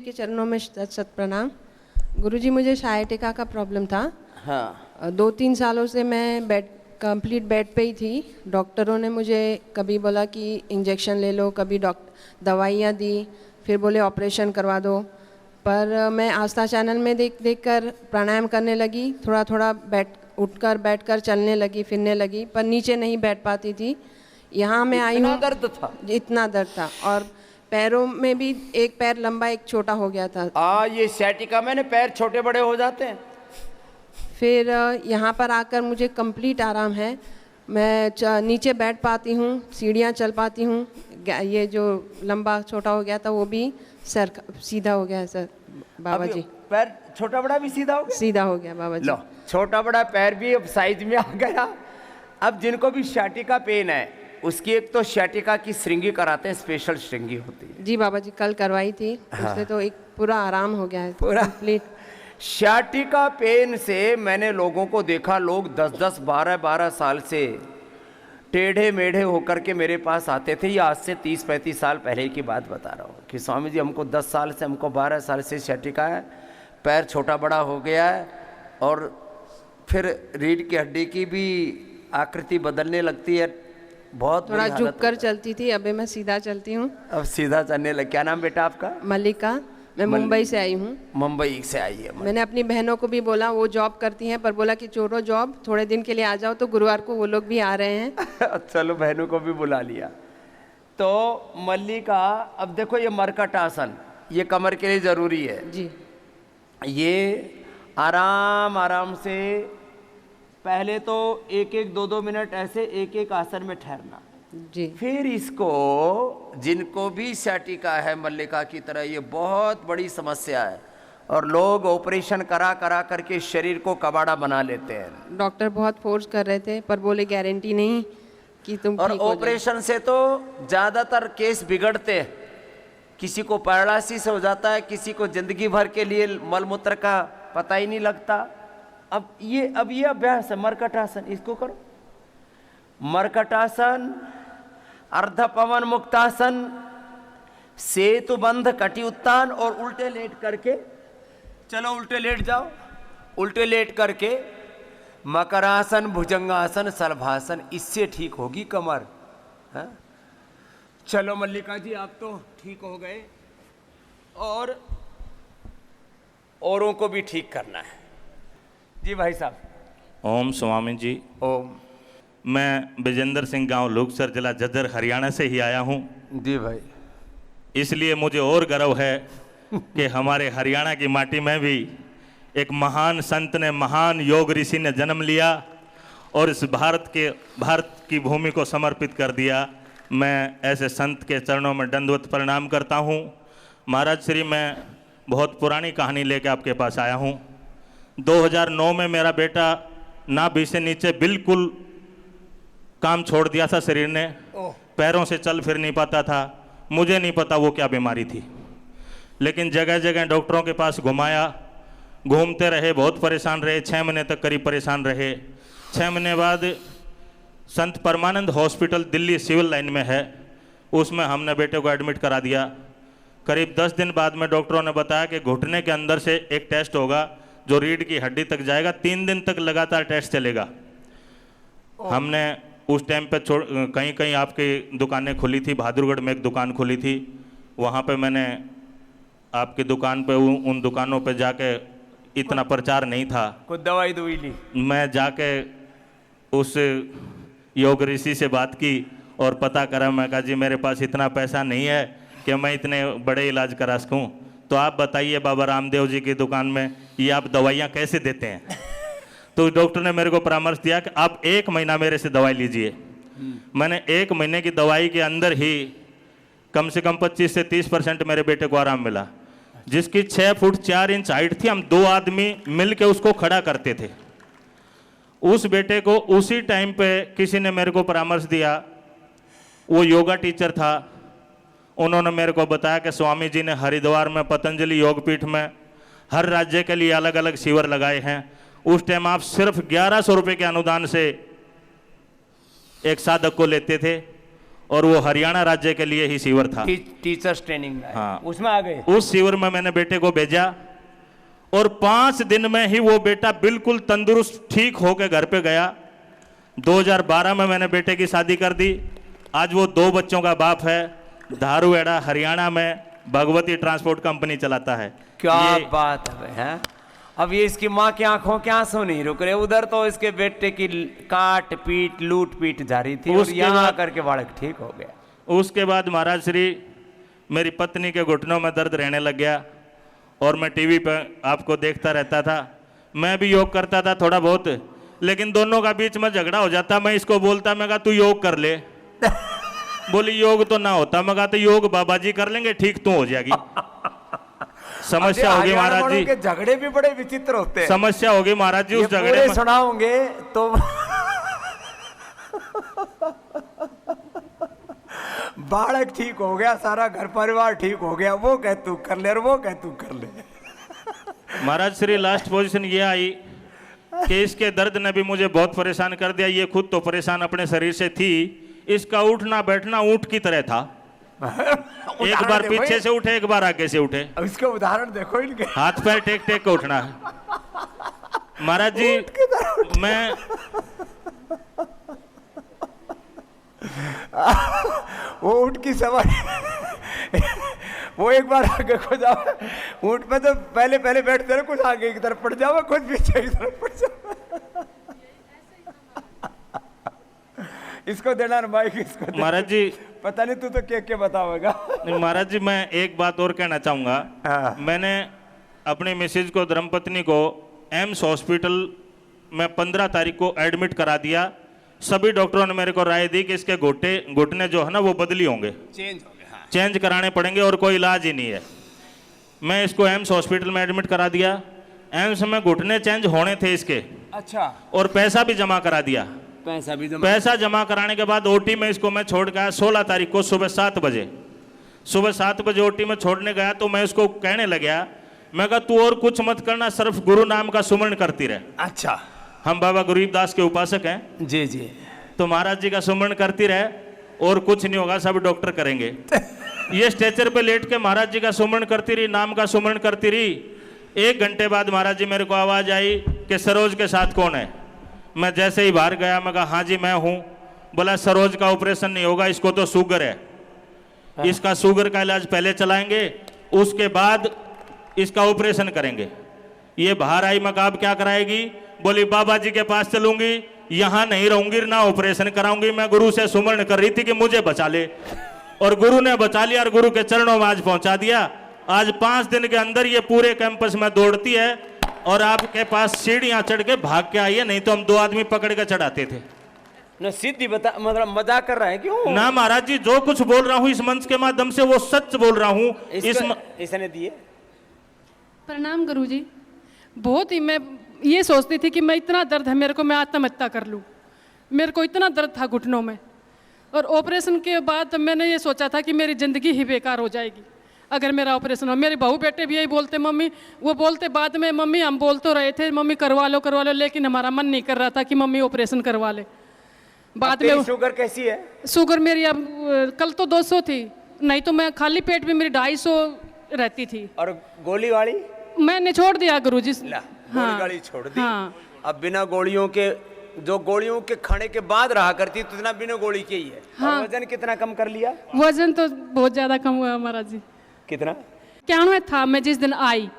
के चरणों में शत शत प्रणाम। गुरुजी, मुझे sciatica का प्रॉब्लम था। हाँ 2-3 सालों से मैं कंप्लीट बेड पे ही थी। डॉक्टरों ने मुझे कभी बोला कि इंजेक्शन ले लो, कभी दवाइयाँ दी, फिर बोले ऑपरेशन करवा दो। पर मैं आस्था चैनल में देख कर प्राणायाम करने लगी, थोड़ा थोड़ा बैठकर चलने लगी, फिरने लगी, पर नीचे नहीं बैठ पाती थी। यहाँ मैं आई हूँ, इतना दर्द था? इतना दर्द था, और पैरों में भी एक पैर लंबा एक छोटा हो गया था। ये sciatica में पैर छोटे बड़े हो जाते हैं। फिर यहाँ पर आकर मुझे कंप्लीट आराम है। मैं नीचे बैठ पाती हूँ, सीढ़ियाँ चल पाती हूँ। ये जो लंबा छोटा हो गया था वो भी सर सीधा हो गया है सर बाबा जी। पैर छोटा बड़ा भी सीधा हो गया? सीधा हो गया बाबा जी। लो, छोटा बड़ा पैर भी अब साइज में आ गया। अब जिनको भी sciatica पेन है उसकी एक तो sciatica की श्रृंगी कराते हैं, स्पेशल श्रृंगी होती है। जी बाबा जी, कल करवाई थी। हाँ। उससे तो एक पूरा आराम हो गया है पूरा कंप्लीट। sciatica पेन से मैंने लोगों को देखा, लोग 10-10, 12-12 साल से टेढ़े मेढ़े होकर के मेरे पास आते थे। ये आज से 30-35 साल पहले की बात बता रहा हूँ कि स्वामी जी हमको 10 साल से, हमको 12 साल से sciatica है, पैर छोटा बड़ा हो गया है, और फिर रीढ़ की हड्डी की भी आकृति बदलने लगती है, बहुत थोड़ा झुक कर चलती थी, अभी मैं सीधा चलती हूँ। अब सीधा चलने लग। क्या नाम बेटा आपका? मल्लिका। मैं मुंबई से आई हूँ। मुंबई से आई है। मैंने अपनी बहनों को भी बोला, वो जॉब करती हैं, पर बोला कि छोड़ो जॉब, थोड़े दिन के लिए आ जाओ, तो गुरुवार को वो लोग भी आ रहे हैं। चलो बहनों को भी बुला लिया। तो मल्लिका, अब देखो ये मरकट आसन, ये कमर के लिए ज़रूरी है जी। ये आराम आराम से पहले तो 1-1, 2-2 मिनट ऐसे एक आसन में ठहरना। जी। फिर इसको, जिनको भी sciatica है मल्लिका की तरह, ये बहुत बड़ी समस्या है, और लोग ऑपरेशन करा करके शरीर को कबाड़ा बना लेते हैं। डॉक्टर बहुत फोर्स कर रहे थे, पर बोले गारंटी नहीं कि तुम और ठीक हो ऑपरेशन से तो ज़्यादातर केस बिगड़ते हैं। किसी को पैरालिसिस हो जाता है, किसी को जिंदगी भर के लिए मलमूत्र का पता ही नहीं लगता। अब ये अभ्यास है मरकटासन, इसको करो। मरकटासन, अर्धपवन मुक्तासन, सेतु बंध कटी उत्तान, और उल्टे लेट करके चलो, उल्टे लेट जाओ। उल्टे लेट करके मकरासन, भुजंगासन, सलभासन, इससे ठीक होगी कमर। हाँ? चलो मल्लिका जी, आप तो ठीक हो गए, और औरों को भी ठीक करना है। जी भाई साहब। ओम स्वामी जी। ओम। मैं विजेंद्र सिंह, गांव लोकसर, जिला झज्जर, हरियाणा से ही आया हूं। जी भाई। इसलिए मुझे और गर्व है कि हमारे हरियाणा की माटी में भी एक महान संत ने, महान योग ऋषि ने जन्म लिया, और इस भारत की भूमि को समर्पित कर दिया। मैं ऐसे संत के चरणों में दंडवत प्रणाम करता हूं। महाराज श्री, मैं बहुत पुरानी कहानी लेके आपके पास आया हूं। 2009 में मेरा बेटा नाभि से नीचे बिल्कुल काम छोड़ दिया था शरीर ने, पैरों से चल फिर नहीं पाता था। मुझे नहीं पता वो क्या बीमारी थी, लेकिन जगह जगह डॉक्टरों के पास घुमाया, घूमते रहे, बहुत परेशान रहे। 6 महीने तक करीब परेशान रहे। 6 महीने बाद संत परमानंद हॉस्पिटल दिल्ली सिविल लाइन में है, उसमें हमने बेटे को एडमिट करा दिया। करीब 10 दिन बाद में डॉक्टरों ने बताया कि घुटने के अंदर से एक टेस्ट होगा जो रीढ़ की हड्डी तक जाएगा, 3 दिन तक लगातार टेस्ट चलेगा। हमने उस टाइम पे कहीं कहीं आपकी दुकानें खुली थी, बहादुरगढ़ में एक दुकान खुली थी, वहाँ पे मैंने आपकी दुकान पे उन दुकानों पे जाके, इतना प्रचार नहीं था, कुछ दवाई दुई ली। मैं जाके उस योग ऋषि से बात की और पता करा। मैं कहा जी मेरे पास इतना पैसा नहीं है कि मैं इतने बड़े इलाज करा सकूँ, तो आप बताइए बाबा रामदेव जी की दुकान में ये आप दवाइयाँ कैसे देते हैं। तो डॉक्टर ने मेरे को परामर्श दिया कि आप 1 महीना मेरे से दवाई लीजिए। मैंने 1 महीने की दवाई के अंदर ही कम से कम 25 से 30% मेरे बेटे को आराम मिला। जिसकी 6 फुट 4 इंच हाइट थी, हम 2 आदमी मिल के उसको खड़ा करते थे। उस बेटे को उसी टाइम पे किसी ने मेरे को परामर्श दिया, वो योगा टीचर था। उन्होंने मेरे को बताया कि स्वामी जी ने हरिद्वार में पतंजलि योगपीठ में हर राज्य के लिए अलग अलग शिविर लगाए हैं। उस टाइम आप सिर्फ 1100 रुपये के अनुदान से एक साधक को लेते थे, और वो हरियाणा राज्य के लिए ही शिविर था। टीचर्स ट्रेनिंग हाँ। उसमें आ गए। उस शिविर में मैंने बेटे को भेजा और 5 दिन में ही वो बेटा बिल्कुल तंदुरुस्त ठीक होकर घर पे गया। 2012 में मैंने बेटे की शादी कर दी। आज वो 2 बच्चों का बाप है। धारूहेड़ा हरियाणा में भगवती ट्रांसपोर्ट कंपनी चलाता है। क्या बात है। अब ये इसकी माँ की आंखों के आंसू नहीं रुक रहे। उधर तो इसके बेटे की काट पीट लूट पीट जारी थी और यहाँ आकर के बालक ठीक हो गया। उसके बाद महाराज श्री मेरी पत्नी के घुटनों में दर्द रहने लग गया और मैं टीवी पर आपको देखता रहता था। मैं भी योग करता था थोड़ा बहुत, लेकिन दोनों का बीच में झगड़ा हो जाता। मैं इसको बोलता, मैं कहा तू योग कर ले। बोली योग तो ना होता। मैं कहा तो योग बाबा जी कर लेंगे, ठीक तू हो जाएगी। समस्या होगी महाराज जी। झगड़े भी बड़े विचित्र होते हैं। समस्या होगी महाराज जी उस झगड़े में। सुनाओगे तो बालक ठीक हो गया, सारा घर परिवार ठीक हो गया। वो कह तू कर ले और वो कह तू कर ले। महाराज श्री लास्ट पोजीशन ये आई कि इसके दर्द ने भी मुझे बहुत परेशान कर दिया। ये खुद तो परेशान अपने शरीर से थी। इसका उठना बैठना ऊंट की तरह था। एक बार पीछे से उठे, एक बार आगे से उठे। अब इसके उदाहरण देखो इनके। हाथ पैर टेक टेक के उठना है महाराज जी। मैं वो ऊंट की सवारी वो एक बार आगे को जाओ। ऊंट पे तो पहले पहले बैठते रहो, कुछ आगे की तरफ पड़ जाओ, कुछ पीछे की तरफ पड़ जाओ। इसको देना माइक इसको। महाराज जी पता नहीं तू तो क्या बताओगा। महाराज जी मैं एक बात और कहना चाहूंगा। हाँ। मैंने अपनी मिसेज को, धर्मपत्नी को एम्स हॉस्पिटल में 15 तारीख को एडमिट करा दिया। सभी डॉक्टरों ने मेरे को राय दी कि इसके घुटने जो है ना वो बदली होंगे, चेंज हो गए। हाँ। चेंज कराने पड़ेंगे और कोई इलाज ही नहीं है। मैं इसको एम्स हॉस्पिटल में एडमिट करा दिया। एम्स में घुटने चेंज होने थे इसके। अच्छा। और पैसा भी जमा करा दिया। पैसा जमा कराने के बाद ओटी में इसको मैं छोड़ गया 16 तारीख को सुबह 7 बजे। सुबह 7 बजे ओटी में छोड़ने गया तो मैं इसको कहने लगा, मैं कहा तू और कुछ मत करना, सिर्फ गुरु नाम का सुमरण करती रहे। अच्छा। हम बाबा गरीबदास के उपासक हैं। जी जी। तो महाराज जी का सुमरण करती रहे और कुछ नहीं होगा, सब डॉक्टर करेंगे। ये स्ट्रेचर पे लेट के महाराज जी का सुमरण करती रही, नाम का सुमरण करती रही। 1 घंटे बाद महाराज जी मेरे को आवाज आई कि सरोज के साथ कौन है। मैं जैसे ही बाहर गया मैं कहा हाँ जी मैं हूँ। बोला सरोज का ऑपरेशन नहीं होगा, इसको तो शुगर है। इसका शुगर का इलाज पहले चलाएंगे, उसके बाद इसका ऑपरेशन करेंगे। ये बाहर आई। मैं कहा अब क्या कराएगी। बोली बाबा जी के पास चलूंगी, यहाँ नहीं रहूंगी, ना ऑपरेशन कराऊंगी। मैं गुरु से सुमरण कर रही थी कि मुझे बचा ले, और गुरु ने बचा लिया और गुरु के चरणों में आज पहुंचा दिया। आज 5 दिन के अंदर ये पूरे कैंपस में दौड़ती है और आपके पास सीढ़ियां चढ़ के भाग के आई है। नहीं तो हम 2 आदमी पकड़ के चढ़ाते थे। न सीधी बता, मतलब मजाक कर रहा है क्यों? ना महाराज जी, जो कुछ बोल रहा हूँ इस मंच के माध्यम से वो सच बोल रहा हूँ। इसने दिए। प्रणाम गुरुजी। बहुत ही मैं ये सोचती थी कि मैं इतना दर्द है मेरे को, मैं आत्महत्या कर लूँ। मेरे को इतना दर्द था घुटनों में, और ऑपरेशन के बाद मैंने ये सोचा था कि मेरी ज़िंदगी ही बेकार हो जाएगी अगर मेरा ऑपरेशन हो। मेरे बहू बेटे भी यही बोलते मम्मी, वो बोलते बाद में मम्मी, हम बोल तो रहे थे मम्मी करवा लो, लेकिन हमारा मन नहीं कर रहा था कि मम्मी ऑपरेशन करवा ले। बाद में शुगर कैसी है? शुगर मेरी अब कल तो 200 थी, नहीं तो मैं खाली पेट भी मेरी 250 रहती थी। और गोली वाली मैंने छोड़ दिया गुरुजी। गोली वाली छोड़ दी। हाँ। अब बिना गोलियों के, जो गोलियों के खाने के बाद रहा करती तो इतना बिना गोली के ही है। हाँ। और वजन कितना कम कर लिया? वजन तो बहुत ज्यादा कम हुआ महाराज जी। कितना? 91 था मैं जिस दिन आई,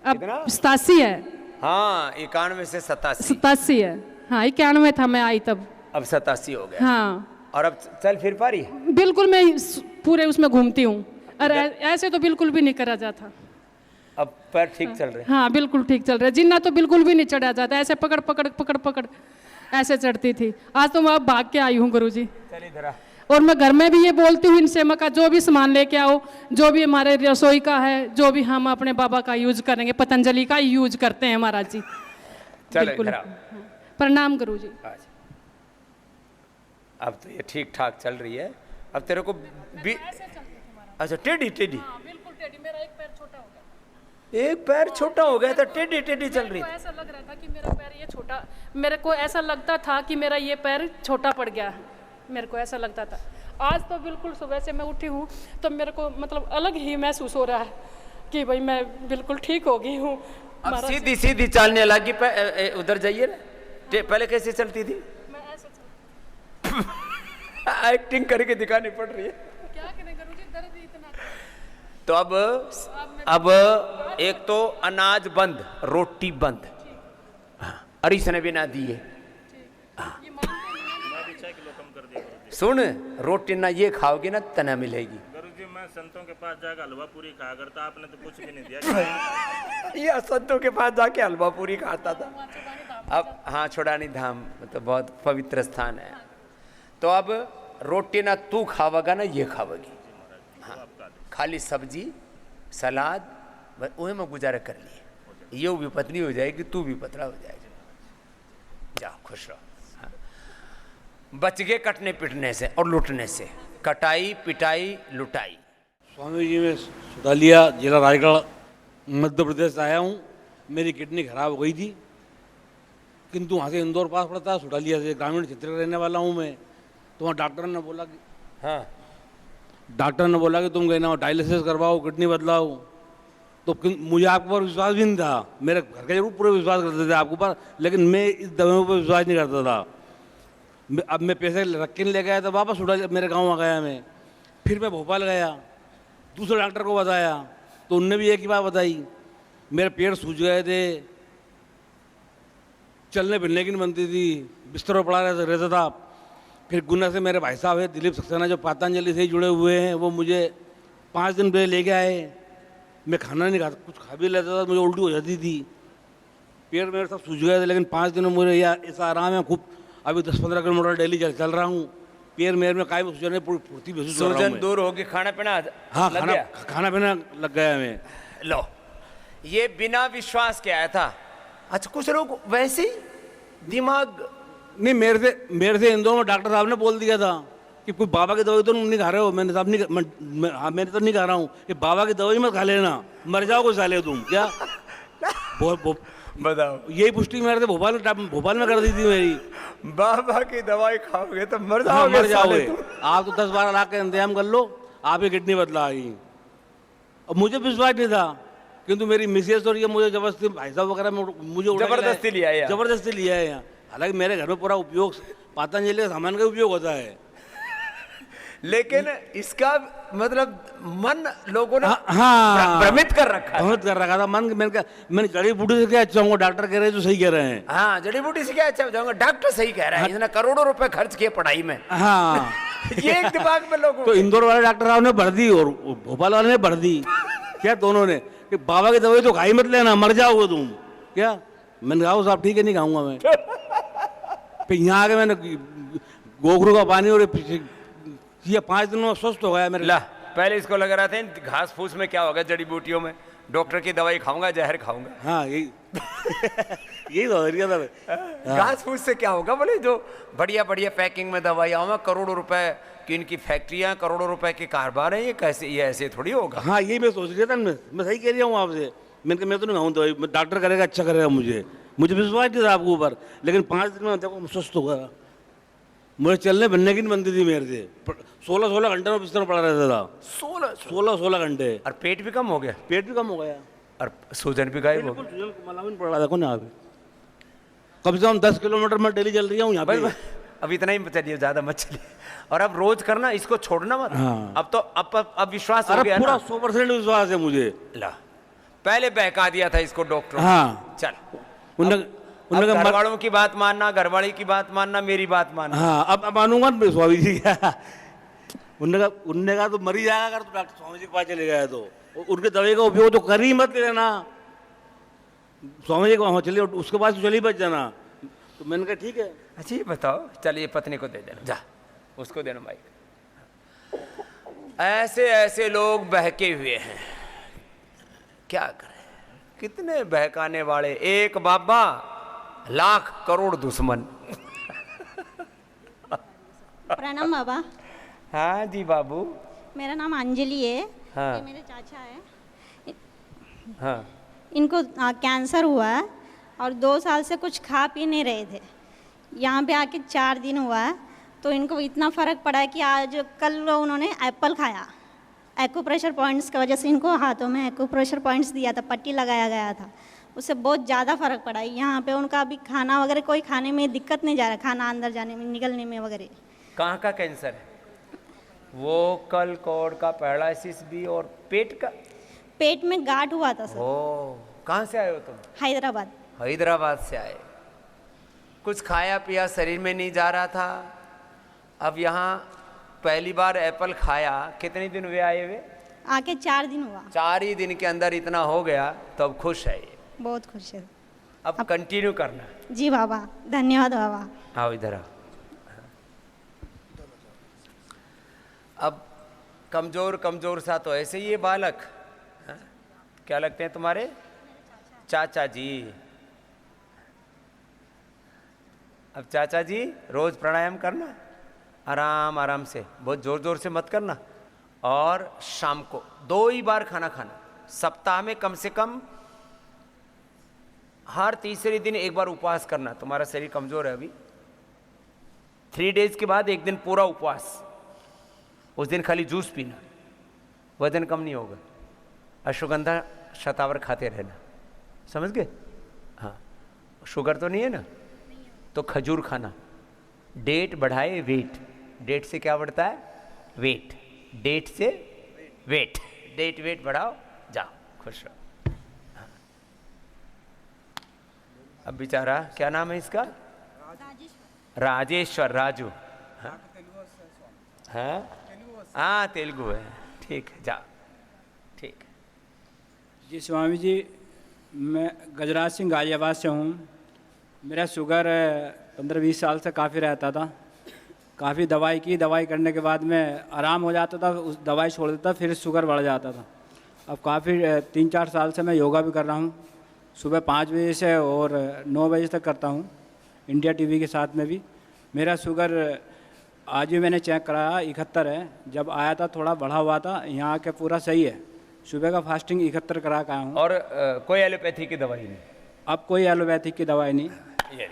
अब कितना? 87 है। हाँ, 91 से 87। 87 है। हाँ, 91 था मैं आई तब। अब 87 हो गया। हाँ। और अब चल फिर पा रही है? बिल्कुल, मैं पूरे उसमें घूमती हूँ, और ऐसे तो बिल्कुल भी नहीं करा जाता। अब पैर ठीक चल रहे? हाँ बिल्कुल ठीक चल रहा है। जिन्ना तो बिल्कुल भी नहीं चढ़ा जाता, ऐसे पकड़ पकड़ पकड़ पकड़ ऐसे चढ़ती थी। आज तो मैं भाग के आई हूँ गुरुजी। चलिए धरा। और मैं घर में भी ये बोलती हूँ इनसे, मैं का जो भी सामान लेके आओ, जो भी हमारे रसोई का है, जो भी हम अपने बाबा का यूज करेंगे, पतंजलि का यूज करते हैं महाराज जी। बिल्कुल। प्रणाम गुरुजी। अब तो ये ठीक ठाक चल रही है। अब तेरे को अच्छा टेढ़ी टेढ़ी? बिल्कुल टेढ़ी। मेरा एक पैर छोटा हो गया। एक पैर छोटा हो गया तो टेढ़ी टेढ़ी चल रही थी। ऐसा लग रहा था कि मेरा पैर ये छोटा, मेरे को ऐसा लगता था कि मेरा ये पैर छोटा पड़ गया। मेरे को ऐसा लगता था। आज तो बिल्कुल सुबह से मैं उठी हूँ तो मेरे को मतलब अलग ही महसूस हो रहा है कि भाई मैं बिल्कुल ठीक हो गई हूँ। अब सीधी सीधी चालने लगी। उधर जाइए ना, पहले कैसे चलती थी? मैं ऐसे एक्टिंग करके दिखानी पड़ रही है। क्या करें गुरुजी, दर्द ही इतना था। तो अब एक तो अनाज बंद, रोटी बंद, अरीस ने भी ना दी है। सुन, रोटी ना ये खाओगी ना तना मिलेगी। गुरुजी मैं संतों के पास जाकर हलवा पूरी खाया करता, आपने तो कुछ भी नहीं दिया। ये संतों के पास जाके हलवा पूरी खाता था। अब हाँ, छोड़ानी धाम तो बहुत पवित्र स्थान है। तो अब रोटी ना तू खावेगा ना ये खावेगी। हाँ, खाली सब्जी सलाद बस वही में गुजारा कर लिए। ये भी पतली हो जाएगी, तू भी पतला हो जाएगा। जा खुश रहो। हाँ। बच गए कटने पिटने से और लुटने से। कटाई पिटाई लुटाई। स्वामी जी मैं सुडालिया जिला रायगढ़ मध्य प्रदेश से आया हूँ। मेरी किडनी खराब हो गई थी, किंतु वहाँ से इंदौर पास पड़ता है, सुडालिया से ग्रामीण क्षेत्र का रहने वाला हूँ मैं। तो वहाँ डॉक्टर ने बोला कि तुम गए ना डायलिसिस करवाओ, किडनी बदलाओ। तो मुझे आपके ऊपर विश्वास भी नहीं था। मेरे घर के जरूर पूरे विश्वास करते थे आपके ऊपर, लेकिन मैं इस दवाइयों पर विश्वास नहीं करता था। अब मैं पैसे रख के ले गया था, वापस सुडालिया मेरे गाँव आ गया मैं। फिर मैं भोपाल गया, दूसरे डॉक्टर को बताया तो उनने भी एक ही बात बताई, मेरे पेट सूज गए थे, चलने फिरने की नहीं बनती थी, बिस्तर पर पड़ा रहता था। फिर गुना से मेरे भाई साहब है दिलीप सक्सेना, जो पतंजलि से ही जुड़े हुए हैं, वो मुझे 5 दिन पहले लेके आए। मैं खाना नहीं खाता, कुछ खा भी लेता था, मुझे उल्टी हो जाती थी, पेट मेरे सब सूज गए थे। लेकिन 5 दिन में मुझे ऐसा आराम है खूब। अभी 10-15 किलोमीटर डेली चल रहा हूँ। पैर मेरे में कायम सूजन पूरी फुर्ती महसूस कर रहा हूँ। सूजन दूर होगी, खाना पीना हाँ, लग गया? खाना पीना लग गया मैं। लो, ये बिना विश्वास के आया था। अच्छा, कुछ लोग वैसे ही दिमाग नहीं, मेरे से इंदौर में डॉक्टर साहब ने बोल दिया था कि कोई बाबा की दवाई तो नहीं खा रहे हो। मैंने साहब नहीं, मैंने तो नहीं खा रहा हूँ, कि बाबा की दवाई मत खा लेना, मर जाओगे साले तुम। क्या बताओ, यही पुष्टि मेरे से भोपाल में कर दी थी मेरी। बाबा की दवाई खाओगे तो मर हाँ, जाओगे, मर जाओगे। साले तुम। आप तो 10-12 लाख का इंतजाम कर लो, आपकी किडनी बदला आई। अब मुझे विश्वास नहीं था, किंतु मेरी मिसेज और ये मुझे जबरदस्ती, भाई साहब वगैरह मुझे जबरदस्ती लिया है, जबरदस्ती लिया है यहाँ। हालांकि मेरे घर में पूरा उपयोग पतंजलि के सामान का उपयोग होता है, लेकिन इसका मतलब मन लोगों ने हाँ, भ्रमित कर रखा है। भ्रमित कर रखा था मन। मैंने जड़ी बूटी से क्या अच्छा होगा, डॉक्टर कह रहे हैं तो सही कह रहे हैं। हाँ, जड़ी बूटी से क्या अच्छा हो जाऊंगा, डॉक्टर सही कह रहा है। इसने करोड़ों रुपए खर्च किए पढ़ाई में। हाँ ये एक दिमाग में लोगों तो इंदौर वाले डॉक्टर साहब ने भर दी और भोपाल वाले ने भर दी। क्या दोनों ने कि बाबा की दवाई तो खाई मत लेना, मर जाओगे तुम। क्या मैंने कहा साहब ठीक है, नहीं खाऊंगा मैं। फिर यहाँ आके मैंने गोखरू का पानी और ये 5 दिन में स्वस्थ हो गया मेरे। ला, पहले इसको लग रहा था घास फूस में क्या होगा, जड़ी बूटियों में। डॉक्टर की दवाई खाऊंगा, जहर खाऊंगा। हाँ, यही यही तो था। घास फूस से क्या होगा, बोले जो बढ़िया बढ़िया पैकिंग में दवाइयाँ में करोड़ों रुपए की इनकी फैक्ट्रियाँ, करोड़ों रुपए के कारोबार है, ये कैसे, ये ऐसे थोड़ी होगा। हाँ, यही मैं सोच रहा था। मैं सही कह रहा हूँ आपसे। मैं तो नहीं खाऊँ दवाई, डॉक्टर करेगा अच्छा करेगा। मुझे विश्वास नहीं था आपके ऊपर, लेकिन 5 दिन में देखो स्वस्थ हो गया। मुझे चलने बनने की नहीं बनती थी मेरे से। 16 घंटे में बिस्तर पड़ा रहता था। 16 घंटे। और पेट भी कम हो गया? पेट भी कम हो गया और सूजन भी गायब हो गई? सूजन पड़ रहा, देखो ना। आप कम से कम 10 किलोमीटर में डेली चल रही हूँ यहाँ पे। अब इतना ही चलिए, ज्यादा मत चलिए। और अब रोज करना, इसको छोड़ना मत। हाँ। अब तो अब विश्वास हो गया पूरा ना? 100% विश्वास है मुझे। ला, पहले बहका दिया था इसको डॉक्टर। हाँ, चल, उनका घर वालों की बात मानना, घरवाली की बात मानना, मेरी बात मानना। हाँ, अब मानूंगा ना स्वामी जी। उनने कहा तो मर ही जाएगा अगर तो डॉक्टर स्वामी जी के पास चले गए तो। उनके दवाई का उपयोग तो कर ही मत लेना, स्वामी जी को चलिए उसके पास तो चली बच जाना। तो मैंने कहा ठीक है। अच्छा, ये बताओ, चलिए पत्नी को दे देना, जा उसको देना माइक। ऐसे ऐसे लोग बहके हुए हैं, क्या करें, कितने बहकाने वाले। एक बाबा, लाख करोड़ दुश्मन। प्रणाम बाबा। हाँ जी बाबू। मेरा नाम अंजलि है। हाँ। ये मेरे चाचा है। हाँ। इनको कैंसर हुआ है और 2 साल से कुछ खा पी नहीं रहे थे। यहाँ पे आके 4 दिन हुआ है तो इनको इतना फ़र्क पड़ा है कि आज कल उन्होंने एप्पल खाया। एक्यूप्रेशर पॉइंट्स की वजह से इनको हाथों में एक्यूप्रेशर पॉइंट्स दिया था, पट्टी लगाया गया था, उससे बहुत ज़्यादा फ़र्क पड़ा है। यहाँ पे उनका अभी खाना वगैरह कोई खाने में दिक्कत नहीं जा रहा, खाना अंदर जाने में निकलने में वगैरह। कहाँ का कैंसर है? वोकल कॉर्ड का, पैरालिसिस भी, और पेट का? पेट में गांठ हुआ था सर। ओ, कहाँ से आए हो तुम? हैदराबाद। हैदराबाद से आए। कुछ खाया पिया शरीर में नहीं जा रहा था, अब यहाँ पहली बार एप्पल खाया। कितने दिन हुए आए हुए? आके 4 दिन हुआ। 4 ही दिन के अंदर इतना हो गया, तो अब खुश है ये। बहुत खुश है। अब कंटिन्यू करना। जी बाबा, धन्यवाद बाबा। आओ इधर आओ। अब कमज़ोर कमज़ोर सा तो ऐसे ही ये बालक, हाँ? क्या लगते हैं तुम्हारे? चाचा जी। अब चाचा जी रोज़ प्राणायाम करना, आराम आराम से, बहुत ज़ोर ज़ोर से मत करना। और शाम को 2 ही बार खाना खाना, सप्ताह में कम से कम हर तीसरे दिन एक बार उपवास करना। तुम्हारा शरीर कमज़ोर है अभी। 3 डेज के बाद एक दिन पूरा उपवास, उस दिन खाली जूस पीना, वजन कम नहीं होगा। अश्वगंधा शतावर खाते रहना, समझ गए? हाँ, शुगर तो नहीं है ना? तो खजूर खाना। डेट बढ़ाए वेट। डेट से क्या बढ़ता है? वेट। डेट से वेट। डेट वेट बढ़ाओ, जाओ खुश रहो। हाँ। अब बेचारा, क्या नाम है इसका? राजेश्वर। राजू। हाँ हाँ, तेलुगु है, ठीक है, जाओ, ठीक है। जी स्वामी जी, मैं गजराज सिंह गाजियाबाद से हूँ। मेरा शुगर 15-20 साल से काफ़ी रहता था। काफ़ी दवाई की, दवाई करने के बाद में आराम हो जाता था, उस दवाई छोड़ देता, फिर शुगर बढ़ जाता था। अब काफ़ी 3-4 साल से मैं योगा भी कर रहा हूँ, सुबह 5 बजे से और 9 बजे तक करता हूँ, इंडिया टीवी के साथ में भी। मेरा शुगर आज भी मैंने चेक कराया 71 है। जब आया था थोड़ा बढ़ा हुआ था, यहाँ के पूरा सही है। सुबह का फास्टिंग 71 करा के आया हूँ। और कोई एलोपैथी की दवाई नहीं? अब कोई एलोपैथिक की दवाई नहीं। ये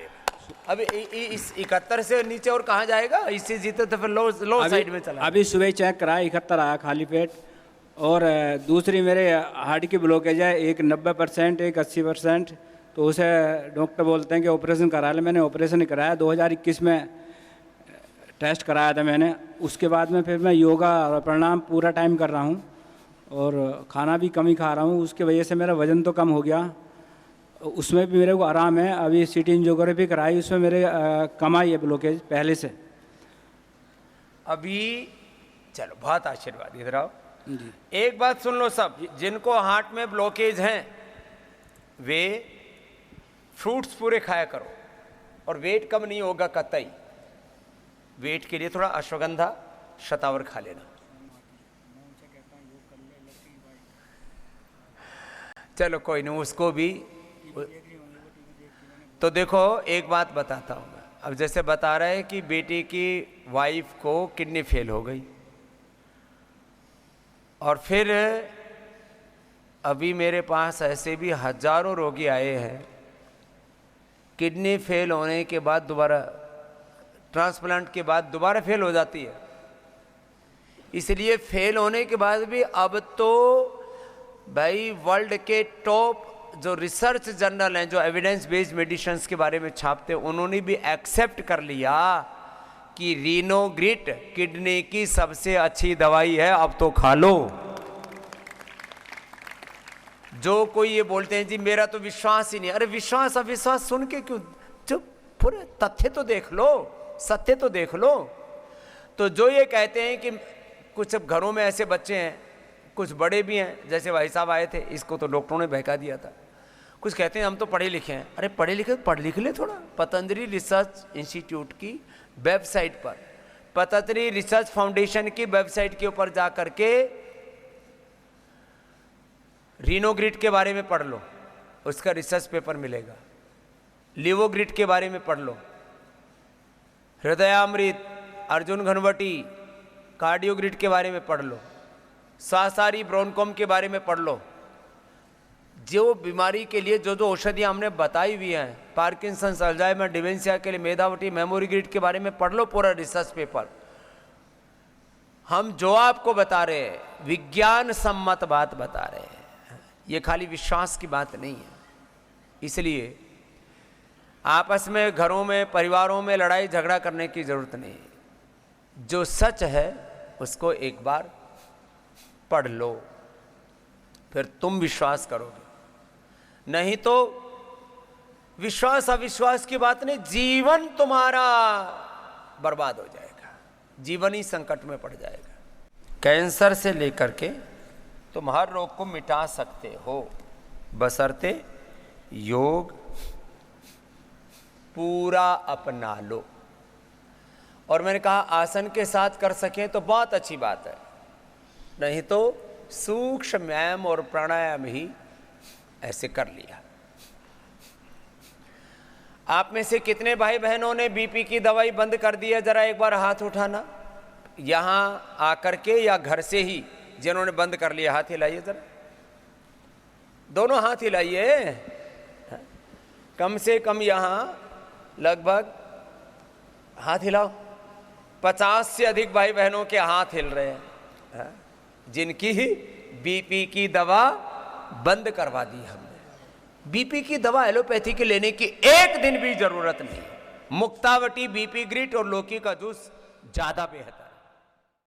अब इस 71 से नीचे और कहाँ जाएगा? इससे जीते तो फिर लो साइड में चला। अभी सुबह चेक कराया 71 आया खाली पेट। और दूसरी मेरे हार्ट की ब्लॉकेज है, एक 90%, एक 80%। तो उसे डॉक्टर बोलते हैं कि ऑपरेशन करा ले। मैंने ऑपरेशन ही कराया, 2021 में टेस्ट कराया था मैंने। उसके बाद में फिर मैं योगा और प्राणायाम पूरा टाइम कर रहा हूँ और खाना भी कम ही खा रहा हूँ। उसकी वजह से मेरा वज़न तो कम हो गया, उसमें भी मेरे को आराम है। अभी सिटी एंजियोग्राफी कराई, उसमें मेरे कम आई है ब्लॉकेज पहले से। अभी चलो, बहुत आशीर्वाद। इधर आओ। एक बात सुन लो सब, जिनको हार्ट में ब्लॉकेज हैं वे फ्रूट्स पूरे खाया करो, और वेट कम नहीं होगा कतई। वेट के लिए थोड़ा अश्वगंधा शतावर खा लेना। चलो कोई नहीं, उसको भी। तो देखो एक बात बताता हूँ मैं। अब जैसे बता रहे हैं कि बेटी की वाइफ को किडनी फेल हो गई, और फिर अभी मेरे पास ऐसे भी हजारों रोगी आए हैं, किडनी फेल होने के बाद दोबारा, ट्रांसप्लांट के बाद दोबारा फेल हो जाती है। इसलिए फेल होने के बाद भी अब तो भाई वर्ल्ड के टॉप जो रिसर्च जर्नल हैं, जो एविडेंस बेस्ड मेडिसिन्स के बारे में छापते हैं, उन्होंने भी एक्सेप्ट कर लिया कि रीनोग्रिट किडनी की सबसे अच्छी दवाई है, अब तो खा लो। जो कोई ये बोलते हैं जी मेरा तो विश्वास ही नहीं, अरे विश्वास अविश्वास सुन के क्यों, चुप, पूरे तथ्य तो देख लो, सत्य तो देख लो। तो जो ये कहते हैं कि कुछ घरों में ऐसे बच्चे हैं, कुछ बड़े भी हैं, जैसे भाई साहब आए थे, इसको तो डॉक्टरों ने बहका दिया था। कुछ कहते हैं हम तो पढ़े लिखे हैं, अरे पढ़े लिखे पढ़ लिख ले थोड़ा। पतंजलि रिसर्च इंस्टीट्यूट की वेबसाइट पर, पतंजलि रिसर्च फाउंडेशन की वेबसाइट के ऊपर जा करके रीनोग्रिड के बारे में पढ़ लो, उसका रिसर्च पेपर मिलेगा। लिवोग्रिड के बारे में पढ़ लो, हृदयामृत, अर्जुन घनवटी, कार्डियोग्रिड के बारे में पढ़ लो, सासारी ब्रोनकॉम के बारे में पढ़ लो। जो बीमारी के लिए जो जो औषधियाँ हमने बताई हुई हैं, पार्किंसंस, अल्जाइमर, डिमेंशिया के लिए मेधावटी, मेमोरी ग्रिड के बारे में पढ़ लो पूरा रिसर्च पेपर। हम जो आपको बता रहे हैं विज्ञान सम्मत बात बता रहे हैं, ये खाली विश्वास की बात नहीं है। इसलिए आपस में, घरों में, परिवारों में लड़ाई झगड़ा करने की जरूरत नहीं है। जो सच है उसको एक बार पढ़ लो, फिर तुम विश्वास करोगे। नहीं तो विश्वास अविश्वास की बात नहीं, जीवन तुम्हारा बर्बाद हो जाएगा, जीवन ही संकट में पड़ जाएगा। कैंसर से लेकर के तुम हर रोग को मिटा सकते हो, बशर्ते योग पूरा अपना लो। और मैंने कहा आसन के साथ कर सकें तो बहुत अच्छी बात है, नहीं तो सूक्ष्म व्यायाम और प्राणायाम ही ऐसे कर लिया। आप में से कितने भाई बहनों ने बीपी की दवाई बंद कर दी है? जरा एक बार हाथ उठाना, यहां आकर के या घर से ही जिन्होंने बंद कर लिया हाथ हिलाइए जरा, दोनों हाथ हिलाइए। कम से कम यहां लगभग हाथ हिलाओ, 50 से अधिक भाई बहनों के हाथ हिल रहे हैं जिनकी ही बीपी की दवा बंद करवा दी हमने। बीपी की दवा एलोपैथी की लेने की एक दिन भी जरूरत नहीं। मुक्तावटी, बीपी ग्रिट और लौकी का जूस ज्यादा बेहतर।